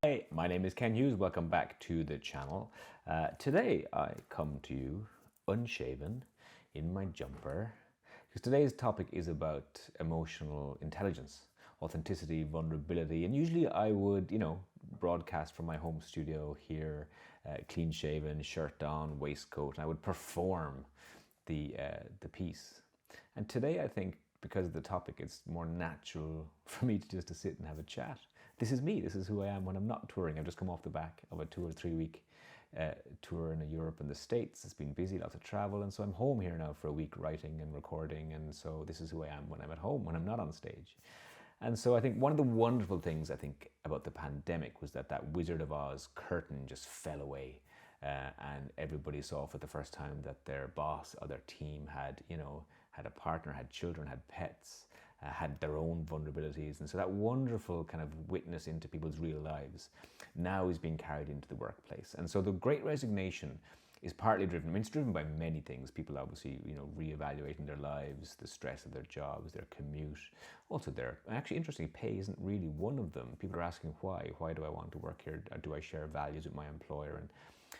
Hey, my name is Ken Hughes. Welcome back to the channel. Today I come to you unshaven in my jumper because today's topic is about emotional intelligence, authenticity, vulnerability, and usually I would, broadcast from my home studio here, clean shaven, shirt on, waistcoat, and I would perform the piece. And today I think because of the topic, it's more natural for me to sit and have a chat. This is me. This is who I am when I'm not touring. I've just come off the back of a 2 or 3 week tour in Europe and the States. It's been busy, lots of travel, and so I'm home here now for a week writing and recording, and so this is who I am when I'm at home, when I'm not on stage. And so I think one of the wonderful things I think about the pandemic was that Wizard of Oz curtain just fell away. And everybody saw for the first time that their boss or their team had a partner, had children, had pets, had their own vulnerabilities. And so that wonderful kind of witness into people's real lives now is being carried into the workplace. And so the Great Resignation is partly driven, it's driven by many things. People obviously, reevaluating their lives, the stress of their jobs, their commute, also actually interestingly, pay isn't really one of them. People are asking why. Why do I want to work here? Do I share values with my employer?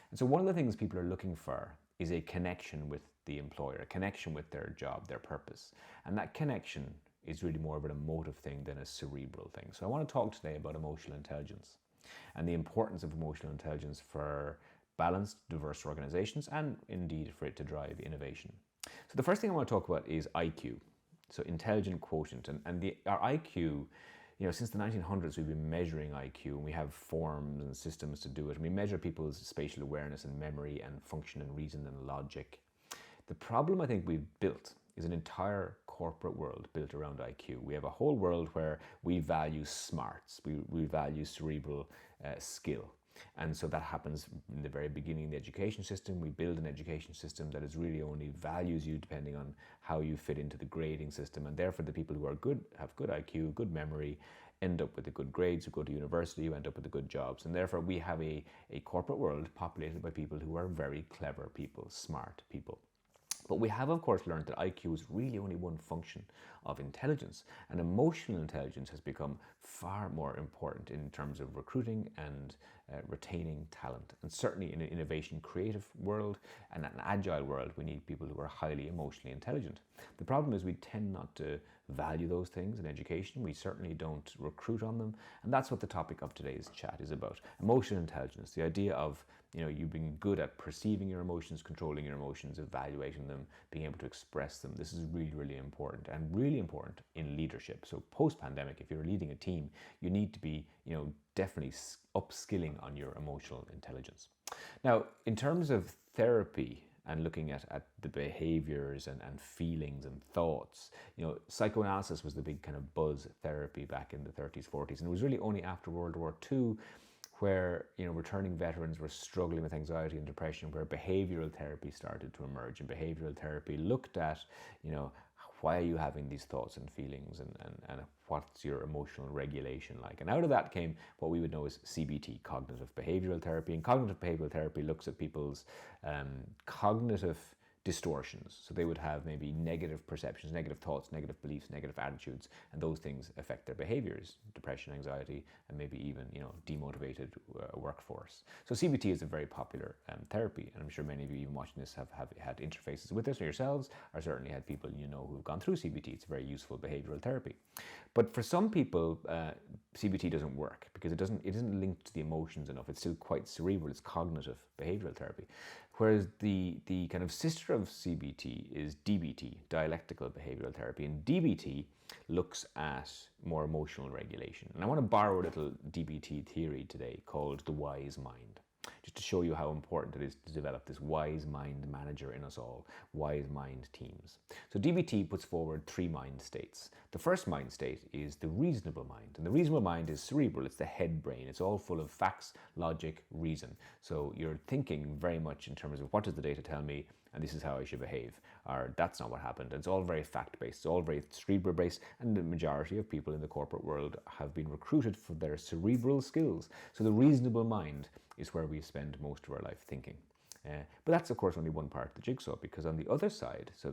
And so one of the things people are looking for is a connection with the employer, a connection with their job, their purpose. And that connection is really more of an emotive thing than a cerebral thing. So I want to talk today about emotional intelligence and the importance of emotional intelligence for balanced, diverse organizations and indeed for it to drive innovation. So the first thing I want to talk about is IQ, so intelligent quotient. And our IQ, since the 1900s, we've been measuring IQ, and we have forms and systems to do it. And we measure people's spatial awareness and memory and function and reason and logic. The problem I think we've built is an entire corporate world built around IQ. We have a whole world where we value smarts, we value cerebral skill. And so that happens in the very beginning of the education system. We build an education system that is really only values you depending on how you fit into the grading system. And therefore the people who are good, have good IQ, good memory, end up with the good grades, who go to university, who end up with the good jobs. And therefore we have a corporate world populated by people who are very clever people, smart people. But we have, of course, learned that IQ is really only one function of intelligence, and emotional intelligence has become far more important in terms of recruiting and retaining talent. And certainly in an innovation creative world and an agile world, we need people who are highly emotionally intelligent. The problem is we tend not to value those things in education. We certainly don't recruit on them. And that's what the topic of today's chat is about. Emotional intelligence, the idea of you being good at perceiving your emotions, controlling your emotions, evaluating them, being able to express them. This is really, really important, and really important in leadership. So post-pandemic, if you're leading a team, you need to be, definitely upskilling on your emotional intelligence. Now, in terms of therapy and looking at the behaviors and feelings and thoughts, psychoanalysis was the big kind of buzz therapy back in the 30s, 40s. And it was really only after World War II where returning veterans were struggling with anxiety and depression, where behavioral therapy started to emerge. And behavioral therapy looked at, why are you having these thoughts and feelings, and what's your emotional regulation like? And out of that came what we would know as CBT, cognitive behavioral therapy. And cognitive behavioral therapy looks at people's cognitive distortions. So they would have maybe negative perceptions, negative thoughts, negative beliefs, negative attitudes, and those things affect their behaviors, depression, anxiety, and maybe even, demotivated workforce. So CBT is a very popular therapy, and I'm sure many of you even watching this have had interfaces with this or yourselves, or certainly had people who've gone through CBT. It's a very useful behavioral therapy. But for some people, CBT doesn't work because it isn't linked to the emotions enough. It's still quite cerebral. It's cognitive behavioral therapy. Whereas the kind of sister of CBT is DBT, dialectical behavioral therapy. And DBT looks at more emotional regulation. And I want to borrow a little DBT theory today called the wise mind, just to show you how important it is to develop this wise mind manager in us all, wise mind teams. So DBT puts forward 3 mind states. The first mind state is the reasonable mind. And the reasonable mind is cerebral. It's the head brain. It's all full of facts, logic, reason. So you're thinking very much in terms of what does the data tell me, and this is how I should behave, or that's not what happened. It's all very fact-based. It's all very cerebral-based, and the majority of people in the corporate world have been recruited for their cerebral skills. So the reasonable mind is where we spend most of our life thinking. But that's, of course, only one part of the jigsaw, because on the other side, so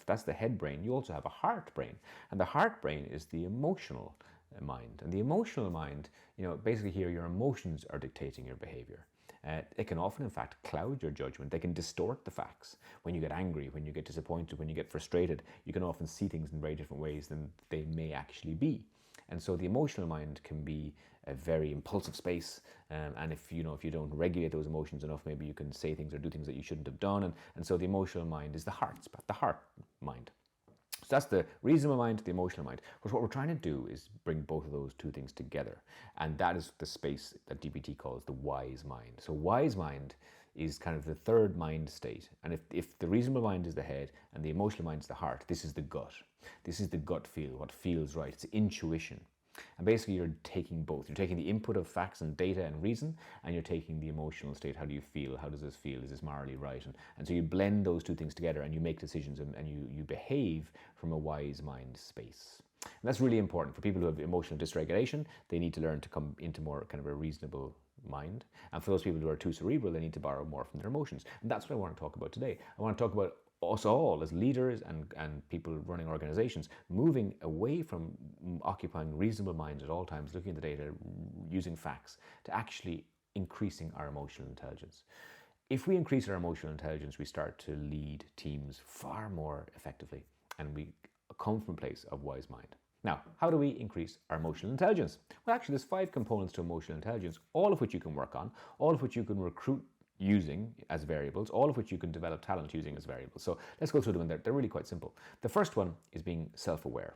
that's the head brain, you also have a heart brain. And the heart brain is the emotional mind. And the emotional mind, basically here your emotions are dictating your behavior. It can often, in fact, cloud your judgment. They can distort the facts. When you get angry, when you get disappointed, when you get frustrated, you can often see things in very different ways than they may actually be. And so the emotional mind can be a very impulsive space. And if you don't regulate those emotions enough, maybe you can say things or do things that you shouldn't have done. And so the emotional mind is the heart mind. So that's the reasonable mind, the emotional mind. But what we're trying to do is bring both of those two things together. And that is the space that DBT calls the wise mind. So wise mind is kind of the third mind state. And if the reasonable mind is the head and the emotional mind is the heart, this is the gut. This is the gut feel, what feels right. It's intuition. And basically you're taking both. You're taking the input of facts and data and reason, and you're taking the emotional state. How do you feel? How does this feel? Is this morally right? And so you blend those two things together and you make decisions and you behave from a wise mind space. And that's really important for people who have emotional dysregulation. They need to learn to come into more kind of a reasonable mind. And for those people who are too cerebral, they need to borrow more from their emotions. And that's what I want to talk about today. I want to talk about us all as leaders and people running organizations, moving away from occupying reasonable minds at all times, looking at the data, using facts, to actually increasing our emotional intelligence. If we increase our emotional intelligence, we start to lead teams far more effectively, and we come from a place of wise mind. Now, how do we increase our emotional intelligence? Well, actually, there's 5 components to emotional intelligence, all of which you can work on, all of which you can recruit using as variables, all of which you can develop talent using as variables. So let's go through them, and they're really quite simple. The first one is being self-aware.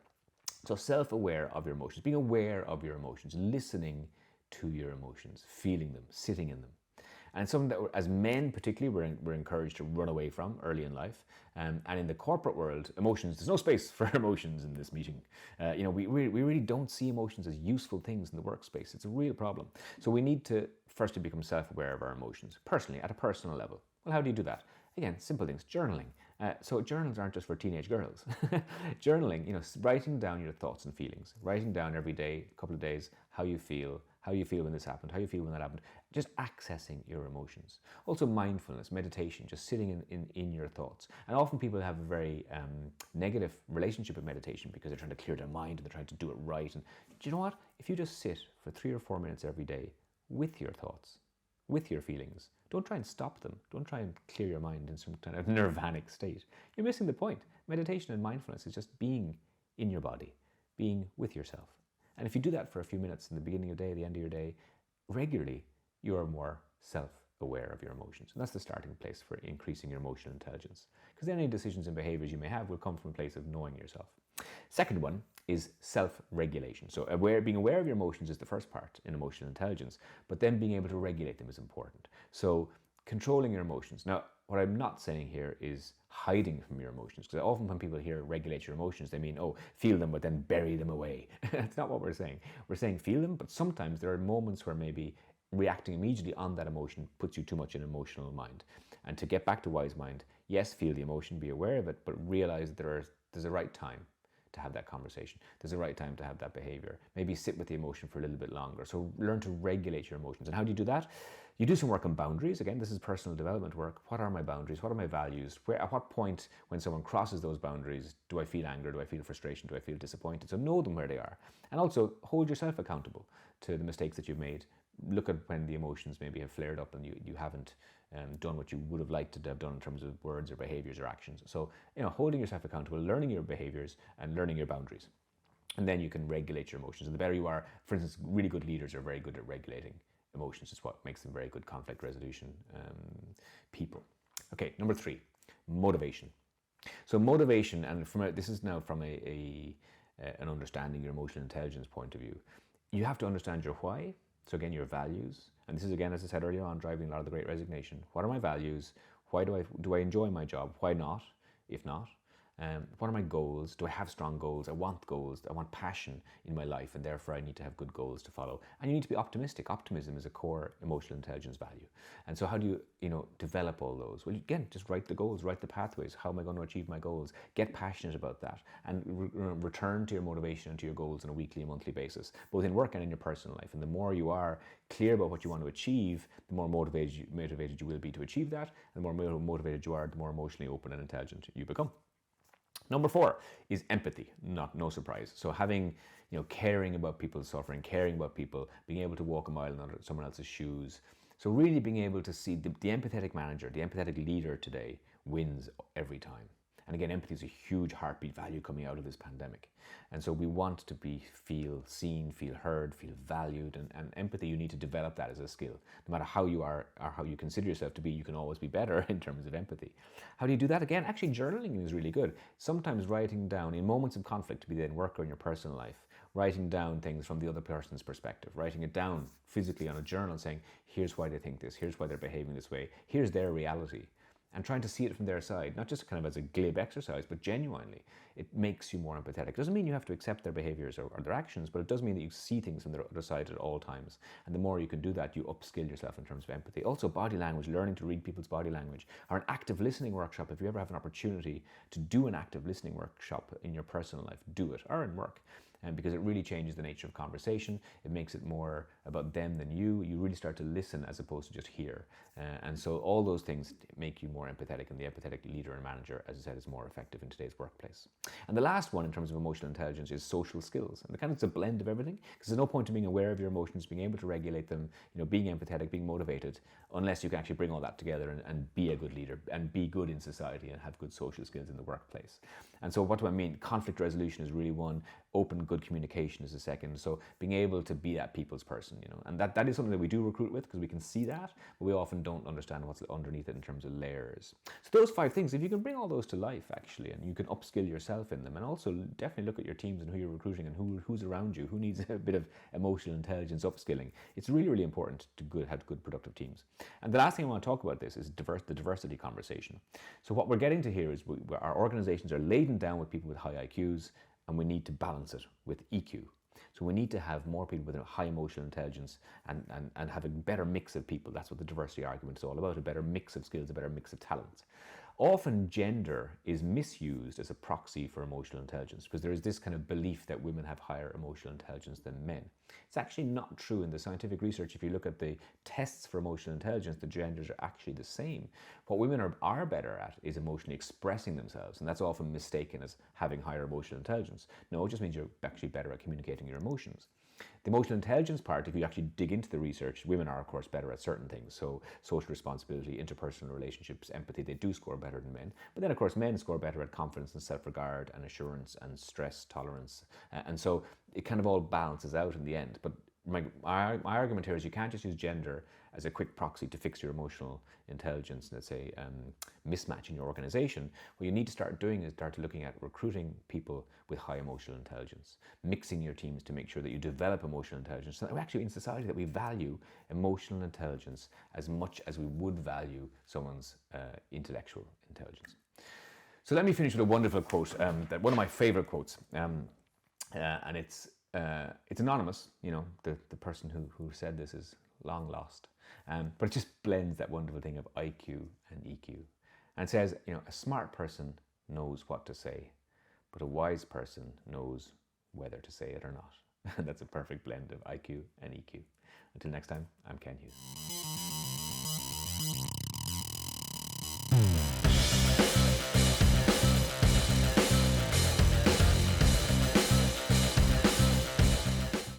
So self-aware of your emotions, being aware of your emotions, listening to your emotions, feeling them, sitting in them. And it's something that, as men particularly, we're encouraged to run away from early in life. And in the corporate world, emotions, there's no space for emotions in this meeting. We really don't see emotions as useful things in the workspace. It's a real problem. So we need to firstly become self-aware of our emotions, personally, at a personal level. Well, how do you do that? Again, simple things, journaling. So journals aren't just for teenage girls. Journaling, writing down your thoughts and feelings, writing down every day, a couple of days, how you feel when this happened, how you feel when that happened, just accessing your emotions. Also mindfulness, meditation, just sitting in your thoughts. And often people have a very negative relationship with meditation because they're trying to clear their mind and they're trying to do it right. And do you know what? If you just sit for 3 or 4 minutes every day with your thoughts, with your feelings, don't try and stop them. Don't try and clear your mind in some kind of nirvanic state. You're missing the point. Meditation and mindfulness is just being in your body, being with yourself. And if you do that for a few minutes in the beginning of the day, the end of your day, regularly, you are more self-aware of your emotions. And that's the starting place for increasing your emotional intelligence. Because any decisions and behaviors you may have will come from a place of knowing yourself. Second one is self-regulation. So being aware of your emotions is the first part in emotional intelligence, but then being able to regulate them is important. So controlling your emotions. Now, what I'm not saying here is hiding from your emotions, because often when people hear regulate your emotions, they mean, feel them, but then bury them away. That's not what we're saying. We're saying feel them, but sometimes there are moments where maybe reacting immediately on that emotion puts you too much in emotional mind. And to get back to wise mind, yes, feel the emotion, be aware of it, but realize there's a right time to have that conversation. There's a right time to have that behavior. Maybe sit with the emotion for a little bit longer. So learn to regulate your emotions. And how do you do that? You do some work on boundaries. Again, this is personal development work. What are my boundaries? What are my values? At what point when someone crosses those boundaries, do I feel anger? Do I feel frustration? Do I feel disappointed? So know them where they are. And also hold yourself accountable to the mistakes that you've made. Look at when the emotions maybe have flared up and you haven't done what you would have liked to have done in terms of words or behaviors or actions. So, holding yourself accountable, learning your behaviors and learning your boundaries. And then you can regulate your emotions. And the better you are, for instance, really good leaders are very good at regulating emotions. It's what makes them very good conflict resolution people. Okay, number 3, motivation. So motivation, and this is now from an understanding your emotional intelligence point of view. You have to understand your why. So again, your values. And this is, again, as I said earlier on, driving a lot of the Great Resignation. What are my values? Why do I enjoy my job? Why not, if not? What are my goals? Do I have strong goals? I want goals. I want passion in my life, and therefore I need to have good goals to follow. And you need to be optimistic. Optimism is a core emotional intelligence value. And so how do you, develop all those? Well, again, just write the goals, write the pathways. How am I going to achieve my goals? Get passionate about that, and return to your motivation and to your goals on a weekly and monthly basis, both in work and in your personal life. And the more you are clear about what you want to achieve, the more motivated you will be to achieve that. And the more motivated you are, the more emotionally open and intelligent you become. Number 4 is empathy, no surprise. So having, caring about people's suffering, caring about people, being able to walk a mile in someone else's shoes. So really being able to see the empathetic manager, the empathetic leader today wins every time. And again, empathy is a huge heartbeat value coming out of this pandemic. And so we want to feel seen, feel heard, feel valued. And empathy, you need to develop that as a skill. No matter how you are or how you consider yourself to be, you can always be better in terms of empathy. How do you do that? Again, actually journaling is really good. Sometimes writing down in moments of conflict, be that in work or in your personal life, writing down things from the other person's perspective, writing it down physically on a journal saying, here's why they think this, here's why they're behaving this way, here's their reality. And trying to see it from their side, not just kind of as a glib exercise, but genuinely, it makes you more empathetic. It doesn't mean you have to accept their behaviors or their actions, but it does mean that you see things from their other side at all times. And the more you can do that, you upskill yourself in terms of empathy. Also, body language, learning to read people's body language, or an active listening workshop. If you ever have an opportunity to do an active listening workshop in your personal life, do it, or in work. Because it really changes the nature of conversation. It makes it more about them than you. You really start to listen as opposed to just hear. And so all those things make you more empathetic, and the empathetic leader and manager, as I said, is more effective in today's workplace. And the last one in terms of emotional intelligence is social skills. And it's a blend of everything, because there's no point in being aware of your emotions, being able to regulate them, being empathetic, being motivated, unless you can actually bring all that together and be a good leader and be good in society and have good social skills in the workplace. And so what do I mean? Conflict resolution is really one. Open, good communication is the second. So being able to be that people's person, and that is something that we do recruit with, because we can see that, but we often don't understand what's underneath it in terms of layers. So those 5 things, if you can bring all those to life actually, and you can upskill yourself in them, and also definitely look at your teams and who you're recruiting and who's around you, who needs a bit of emotional intelligence upskilling. It's really, really important to have good productive teams. And the last thing I want to talk about this is the diversity conversation. So what we're getting to here is our organizations are laden down with people with high IQs, and we need to balance it with EQ. So we need to have more people with a high emotional intelligence and have a better mix of people. That's what the diversity argument is all about, a better mix of skills, a better mix of talents. Often gender is misused as a proxy for emotional intelligence, because there is this kind of belief that women have higher emotional intelligence than men. It's actually not true. In the scientific research, if you look at the tests for emotional intelligence, the genders are actually the same. What women are better at is emotionally expressing themselves, and that's often mistaken as having higher emotional intelligence. No, it just means you're actually better at communicating your emotions. The emotional intelligence part, if you actually dig into the research, women are of course better at certain things. So social responsibility, interpersonal relationships, empathy, they do score better than men. But then of course men score better at confidence and self-regard and assurance and stress tolerance. And so it kind of all balances out in the end. But my argument here is you can't just use gender as a quick proxy to fix your emotional intelligence, let's say, mismatch in your organization. What you need to start doing is start looking at recruiting people with high emotional intelligence, mixing your teams to make sure that you develop emotional intelligence, so that we actually in society that we value emotional intelligence as much as we would value someone's intellectual intelligence. So let me finish with a wonderful quote, that one of my favorite quotes, and it's anonymous. The person who said this is long lost, but it just blends that wonderful thing of IQ and EQ. And it says, a smart person knows what to say, but a wise person knows whether to say it or not. And that's a perfect blend of IQ and EQ. Until next time, I'm Ken Hughes.